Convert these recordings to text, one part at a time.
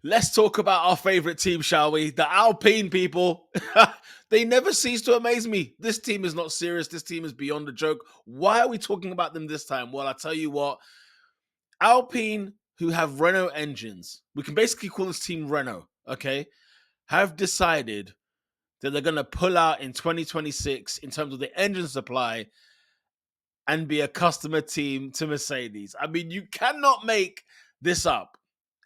Let's talk about our favorite team, shall we? The Alpine people. They never cease to amaze me. This team is not serious. This team is beyond a joke. Why are we talking about them this time? Well, I tell you what, Alpine, who have Renault engines, we can basically call this team Renault, okay, have decided that they're going to pull out in 2026 in terms of the engine supply and be a customer team to Mercedes. I mean, you cannot make this up.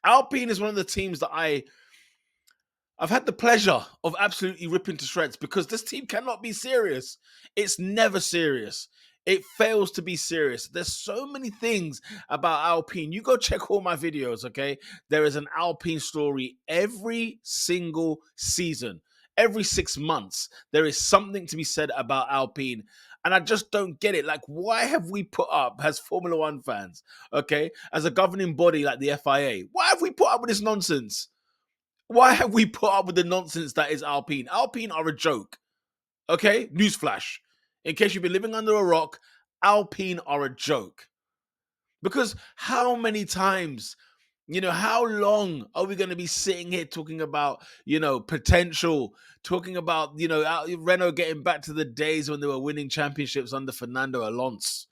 Alpine is one of the teams that I've had the pleasure of absolutely ripping to shreds because this team cannot be serious. It's never serious. It fails to be serious. There's so many things about Alpine. You go check all my videos, okay? There is an Alpine story every single season. Every 6 months, there is something to be said about Alpine. And I just don't get it. Like, why have we put up, as Formula One fans, okay, as a governing body like the FIA, why have we put up with this nonsense? Why have we put up with the nonsense that is Alpine? Alpine are a joke. Okay? Newsflash. In case you've been living under a rock, Alpine are a joke. Because how many times, how long are we going to be sitting here talking about, potential, talking about, Renault getting back to the days when they were winning championships under Fernando Alonso?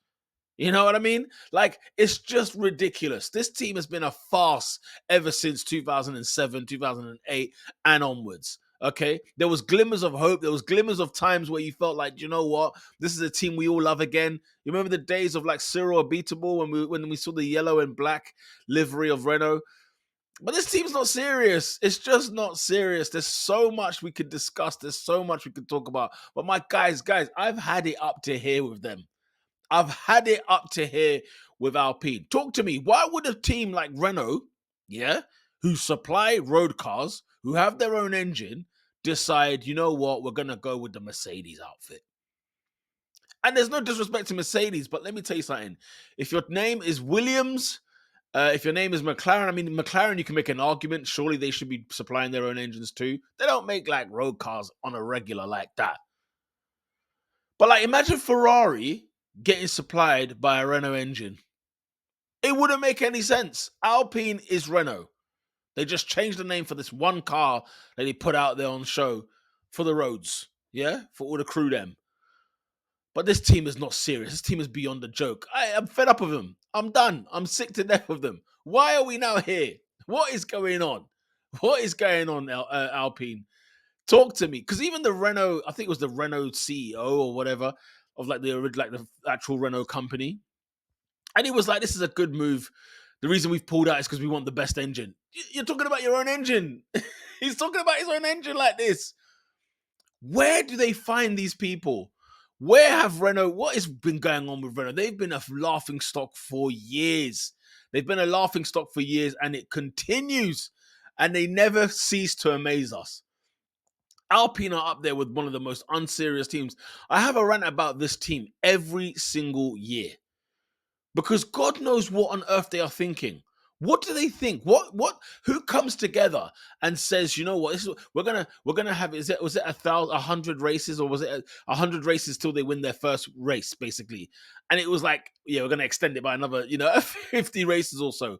You know what I mean? Like, it's just ridiculous. This team has been a farce ever since 2007, 2008, and onwards. Okay, there was glimmers of hope. There was glimmers of times where you felt like, you know what, this is a team we all love again. You remember the days of like Cyril Abiteboul when we saw the yellow and black livery of Renault. But this team's not serious. It's just not serious. There's so much we could discuss. There's so much we could talk about. But my guys, I've had it up to here with them. I've had it up to here with Alpine. Talk to me. Why would a team like Renault, yeah, who supply road cars, who have their own engine, decide, you know what, we're going to go with the Mercedes outfit? And there's no disrespect to Mercedes, but let me tell you something. If your name is Williams, if your name is McLaren, I mean, McLaren, you can make an argument. Surely they should be supplying their own engines too. They don't make like road cars on a regular like that. But like, imagine Ferrari getting supplied by a Renault engine. It wouldn't make any sense. Alpine is Renault. They just changed the name for this one car that they put out there on show for the roads, yeah, for all the crew them. But this team is not serious. This team is beyond a joke. I'm fed up of them. I'm done. I'm sick to death of them. Why are we now here? What is going on? What is going on, Alpine? Talk to me, because even the Renault, I think it was the Renault CEO or whatever of like the actual Renault company, and he was like, "This is a good move. The reason we've pulled out is because we want the best engine." You're talking about your own engine. He's talking about his own engine like this. Where do they find these people? Where have Renault? What has been going on with Renault? They've been a laughing stock for years. They've been a laughing stock for years, and it continues. And they never cease to amaze us. Alpine are up there with one of the most unserious teams. I have a rant about this team every single year because God knows what on earth they are thinking. What do they think? Who comes together and says, you know what, we're gonna have, was it 100 races, or was it 100 races till they win their first race, basically? And it was like, yeah, we're gonna extend it by another, 50 races or so.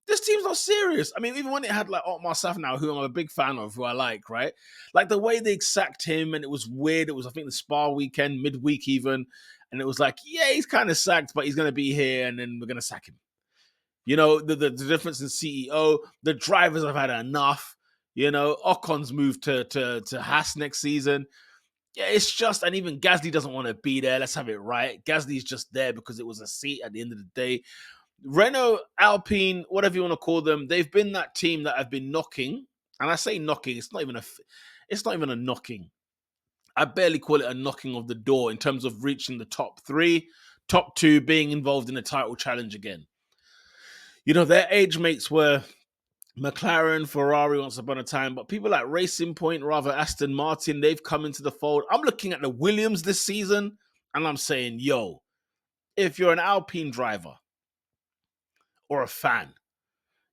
This team's not serious. I mean, even when it had like Otmar Safnauer, who I'm a big fan of, who I like, right? Like the way they sacked him, and it was weird. It was, I think, the Spa weekend, midweek even, and it was like, yeah, he's kind of sacked, but he's going to be here, and then we're going to sack him. The difference in CEO, the drivers have had enough. Ocon's moved to Haas next season. Yeah, it's just, and even Gasly doesn't want to be there. Let's have it right. Gasly's just there because it was a seat at the end of the day. Renault, Alpine, whatever you want to call them, they've been that team that have been knocking. And I say knocking, it's not even a knocking. I barely call it a knocking of the door in terms of reaching the top 3, top 2, being involved in a title challenge again. Their age mates were McLaren, Ferrari once upon a time, but people like Racing Point, rather Aston Martin, they've come into the fold. I'm looking at the Williams this season, and I'm saying, yo, if you're an Alpine driver or a fan,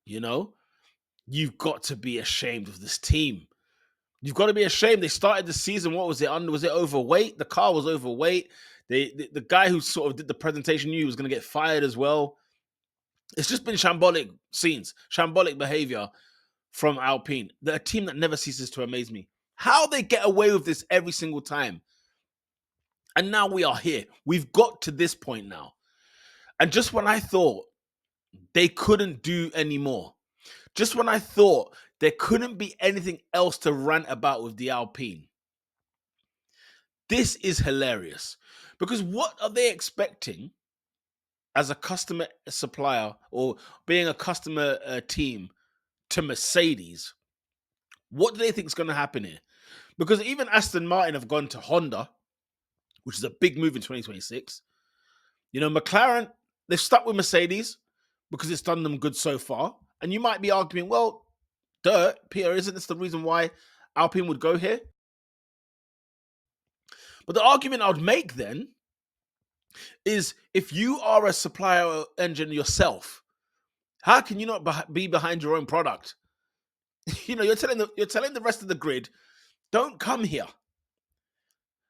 you've got to be ashamed of this team. You've got to be ashamed. They started the season, what was it? Was it overweight? The car was overweight. The guy who sort of did the presentation knew he was going to get fired as well. It's just been shambolic scenes, shambolic behavior from Alpine. They're a team that never ceases to amaze me. How they get away with this every single time. And now we are here. We've got to this point now. And just when I thought they couldn't do any more, just when I thought there couldn't be anything else to rant about with the Alpine, this is hilarious. Because what are they expecting as a customer supplier or being a customer team to Mercedes? What do they think is going to happen here? Because even Aston Martin have gone to Honda, which is a big move in 2026. You know, McLaren, they've stuck with Mercedes because it's done them good so far. And you might be arguing, well, Peter, isn't this the reason why Alpine would go here? But the argument I would make then is if you are a supplier engine yourself, how can you not be behind your own product? You know, you're telling the rest of the grid, don't come here.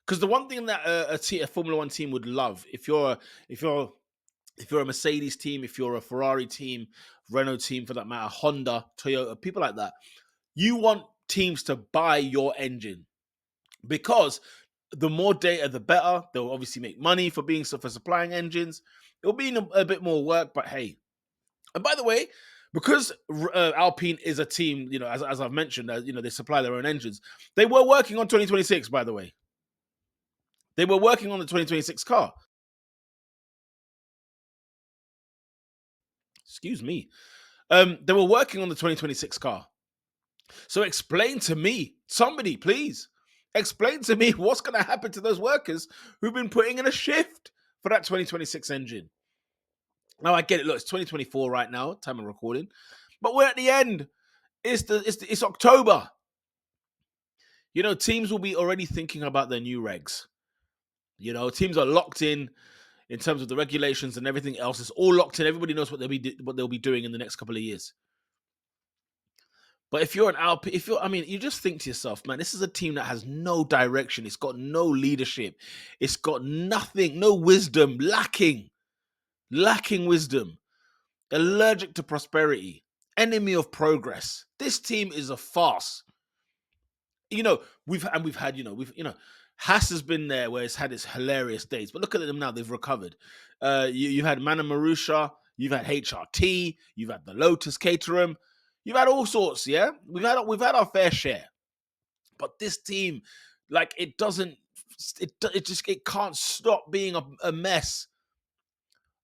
Because the one thing that a Formula One team would love, if you're a Mercedes team, if you're a Ferrari team, Renault team for that matter, Honda, Toyota, people like that, you want teams to buy your engine because the more data, the better. They'll obviously make money for supplying engines. It'll be a bit more work, but hey. And by the way, because Alpine is a team, you know, as I've mentioned, you know, they supply their own engines. They were working on 2026, by the way. They were working on the 2026 car. Excuse me. They were working on the 2026 car. So explain to me, somebody, please, explain to me what's going to happen to those workers who've been putting in a shift for that 2026 engine. Now, I get it. Look, it's 2024 right now, time of recording. But we're at the end. It's October. You know, teams will be already thinking about their new regs. You know, teams are locked in terms of the regulations and everything else. It's all locked in. Everybody knows what they'll be doing in the next couple of years. But if you're an Alpine, you just think to yourself, man, this is a team that has no direction. It's got no leadership. It's got nothing, no wisdom, lacking wisdom, allergic to prosperity, enemy of progress. This team is a farce. You know, we've had, Haas has been there where it's had its hilarious days, but look at them now, they've recovered. You've had Mana Marusha, you've had HRT, you've had the Lotus Caterham, you've had all sorts, yeah? We've had our fair share. But this team, like, it can't stop being a mess.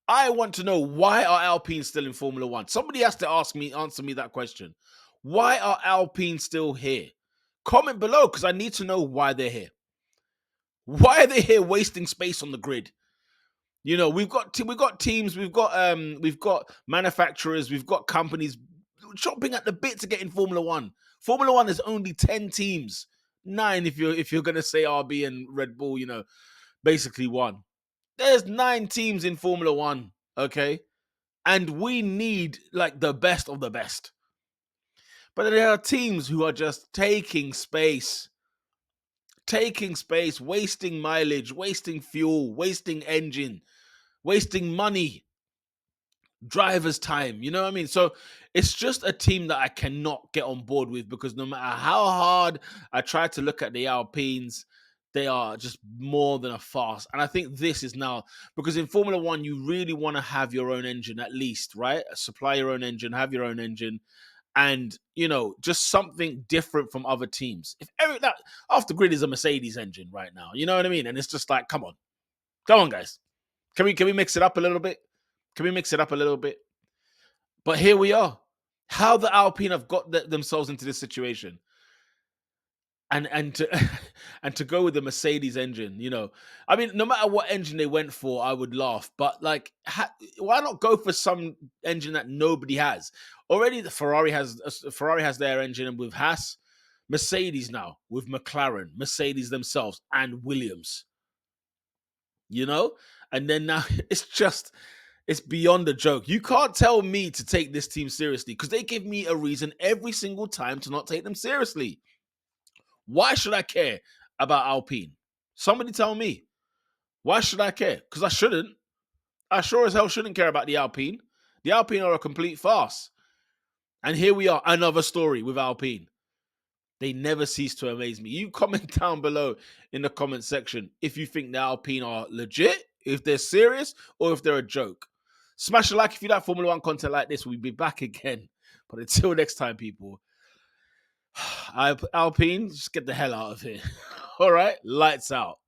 I want to know, why are Alpine still in Formula One? Somebody has to answer me that question. Why are Alpine still here? Comment below, because I need to know why they're here. Why are they here wasting space on the grid? You know, we've got teams, we've got manufacturers, we've got companies chomping at the bit to get in Formula One. Formula One is only 10 teams, 9 if you're gonna say RB and Red Bull, you know, basically 1. There's 9 teams in Formula One, okay, and we need like the best of the best. But there are teams who are just taking space, wasting mileage, wasting fuel, wasting engine, wasting money, driver's time. You know what I mean? So it's just a team that I cannot get on board with, because no matter how hard I try to look at the Alpines, they are just more than a farce. And I think this is now, because in Formula One, you really want to have your own engine at least, right? Supply your own engine, have your own engine. And, you know, just something different from other teams. If that After Grid is a Mercedes engine right now, you know what I mean? And it's just like, come on, guys. Can we mix it up a little bit? But here we are. How the Alpine have got themselves into this situation, and to and to go with the Mercedes engine, you know, I mean, no matter what engine they went for, I would laugh. But like, why not go for some engine that nobody has already? The Ferrari has their engine, and with Haas, Mercedes now with McLaren, Mercedes themselves, and Williams. You know, and then now it's beyond a joke. You can't tell me to take this team seriously, because they give me a reason every single time to not take them seriously. Why should I care about Alpine? Somebody tell me. Why should I care? Because I shouldn't. I sure as hell shouldn't care about the Alpine. The Alpine are a complete farce. And here we are, another story with Alpine. They never cease to amaze me. You comment down below in the comment section if you think the Alpine are legit, if they're serious, or if they're a joke. Smash a like if you like Formula One content like this. We'll be back again. But until next time, people, Alpine, just get the hell out of here. All right, lights out.